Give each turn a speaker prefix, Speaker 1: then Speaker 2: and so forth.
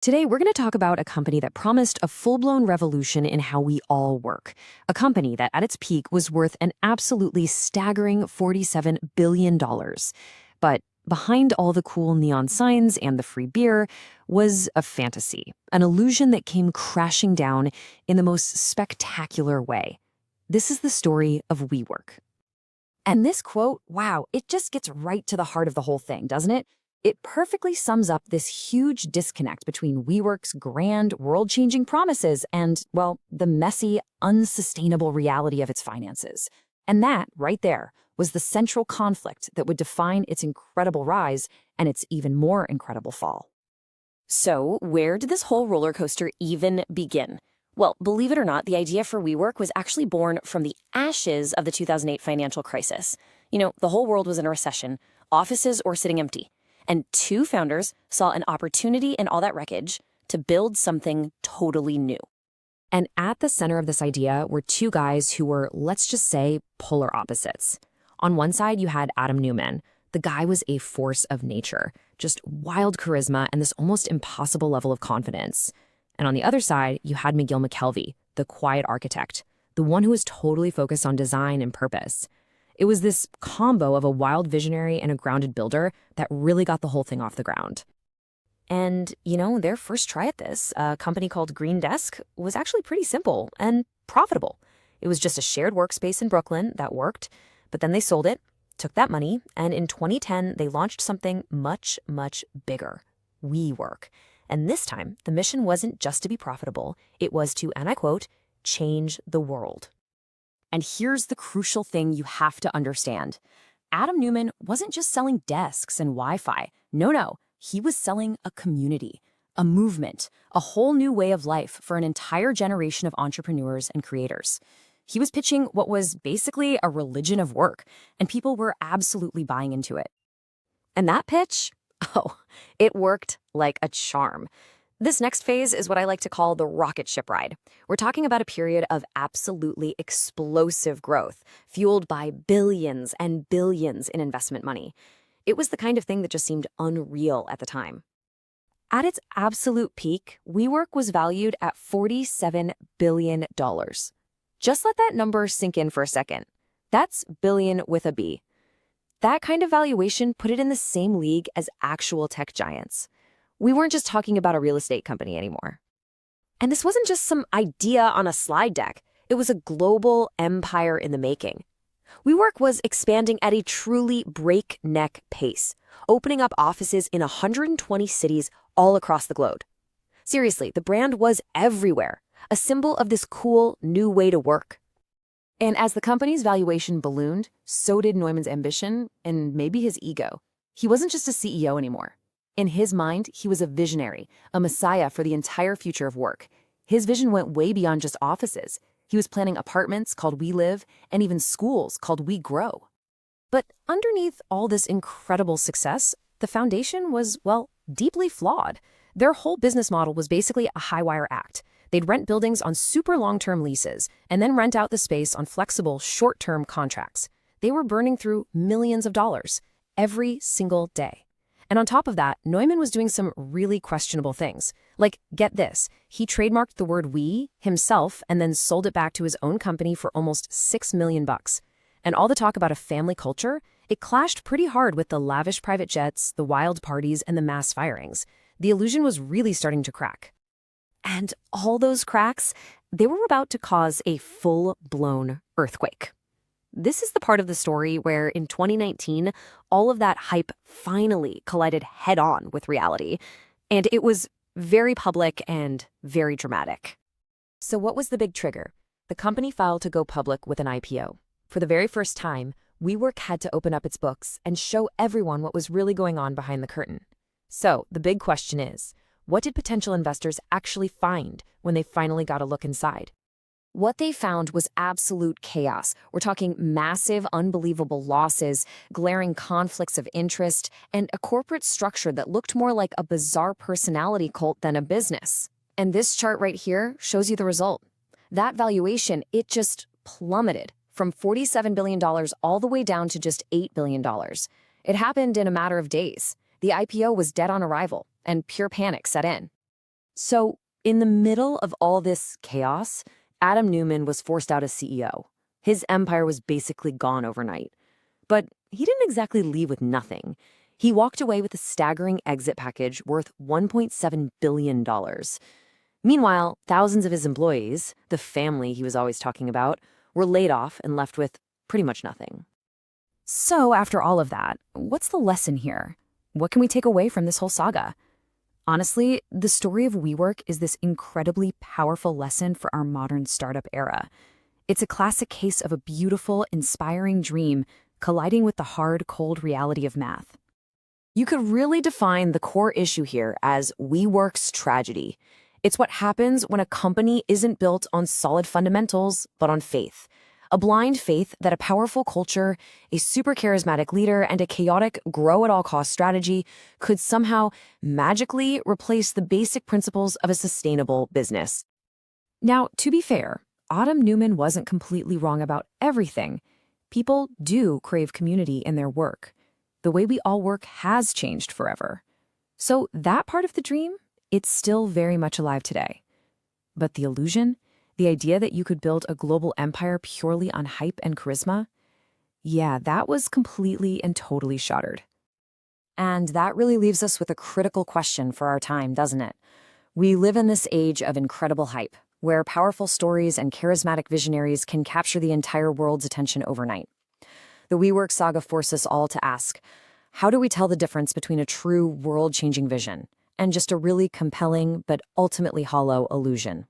Speaker 1: Today, we're going to talk about a company that promised a full-blown revolution in how we all work. A company that at its peak was worth an absolutely staggering $47 billion. But behind all the cool neon signs and the free beer was a fantasy, an illusion that came crashing down in the most spectacular way. This is the story of WeWork. And this quote, wow, it just gets right to the heart of the whole thing, doesn't it? It perfectly sums up this huge disconnect between WeWork's grand, world-changing promises and, well, the messy, unsustainable reality of its finances. And that, right there, was the central conflict that would define its incredible rise and its even more incredible fall. So, where did this whole roller coaster even begin? Well, believe it or not, the idea for WeWork was actually born from the ashes of the 2008 financial crisis. The whole world was in a recession, offices were sitting empty. And two founders saw an opportunity in all that wreckage to build something totally new. And at the center of this idea were two guys who were, let's just say, polar opposites. On one side, you had Adam Neumann. The guy was a force of nature, just wild charisma and this almost impossible level of confidence. And on the other side, you had Miguel McKelvey, the quiet architect, the one who was totally focused on design and purpose. It was this combo of a wild visionary and a grounded builder that really got the whole thing off the ground. And, their first try at this, a company called Green Desk, was actually pretty simple and profitable. It was just a shared workspace in Brooklyn that worked, but then they sold it, took that money, and in 2010, they launched something much, much bigger, WeWork. And this time, the mission wasn't just to be profitable, it was to, and I quote, change the world. And here's the crucial thing you have to understand. Adam Neumann wasn't just selling desks and Wi-Fi. No. He was selling a community, a movement, a whole new way of life for an entire generation of entrepreneurs and creators. He was pitching what was basically a religion of work, and people were absolutely buying into it. And that pitch? Oh, it worked like a charm. This next phase is what I like to call the rocket ship ride. We're talking about a period of absolutely explosive growth, fueled by billions and billions in investment money. It was the kind of thing that just seemed unreal at the time. At its absolute peak, WeWork was valued at $47 billion. Just let that number sink in for a second. That's billion with a B. That kind of valuation put it in the same league as actual tech giants. We weren't just talking about a real estate company anymore. And this wasn't just some idea on a slide deck. It was a global empire in the making. WeWork was expanding at a truly breakneck pace, opening up offices in 120 cities all across the globe. Seriously, the brand was everywhere, a symbol of this cool new way to work. And as the company's valuation ballooned, so did Neumann's ambition and maybe his ego. He wasn't just a CEO anymore. In his mind, he was a visionary, a messiah for the entire future of work. His vision went way beyond just offices. He was planning apartments called We Live and even schools called We Grow. But underneath all this incredible success, the foundation was, well, deeply flawed. Their whole business model was basically a high-wire act. They'd rent buildings on super long-term leases and then rent out the space on flexible, short-term contracts. They were burning through millions of dollars every single day. And on top of that, Neumann was doing some really questionable things. Like, get this, he trademarked the word we himself and then sold it back to his own company for almost $6 million. And all the talk about a family culture, it clashed pretty hard with the lavish private jets, the wild parties, and the mass firings. The illusion was really starting to crack. And all those cracks, they were about to cause a full-blown earthquake. This is the part of the story where, in 2019, all of that hype finally collided head-on with reality. And it was very public and very dramatic. So what was the big trigger? The company filed to go public with an IPO. For the very first time, WeWork had to open up its books and show everyone what was really going on behind the curtain. So the big question is, what did potential investors actually find when they finally got a look inside? What they found was absolute chaos. We're talking massive, unbelievable losses, glaring conflicts of interest, and a corporate structure that looked more like a bizarre personality cult than a business. And this chart right here shows you the result. That valuation, it just plummeted from $47 billion all the way down to just $8 billion. It happened in a matter of days. The IPO was dead on arrival, and pure panic set in. So, in the middle of all this chaos, Adam Neumann was forced out as CEO. His empire was basically gone overnight. But he didn't exactly leave with nothing. He walked away with a staggering exit package worth $1.7 billion. Meanwhile, thousands of his employees, the family he was always talking about, were laid off and left with pretty much nothing. So, after all of that, what's the lesson here? What can we take away from this whole saga? Honestly, the story of WeWork is this incredibly powerful lesson for our modern startup era. It's a classic case of a beautiful, inspiring dream colliding with the hard, cold reality of math. You could really define the core issue here as WeWork's tragedy. It's what happens when a company isn't built on solid fundamentals, but on faith. A blind faith that a powerful culture, a super charismatic leader, and a chaotic grow-at-all-cost strategy could somehow magically replace the basic principles of a sustainable business. Now, to be fair, Adam Neumann wasn't completely wrong about everything. People do crave community in their work. The way we all work has changed forever. So that part of the dream, it's still very much alive today. But the illusion, the idea that you could build a global empire purely on hype and charisma, yeah, that was completely and totally shattered. And that really leaves us with a critical question for our time, doesn't it? We live in this age of incredible hype, where powerful stories and charismatic visionaries can capture the entire world's attention overnight. The WeWork saga forces us all to ask, how do we tell the difference between a true world-changing vision and just a really compelling but ultimately hollow illusion?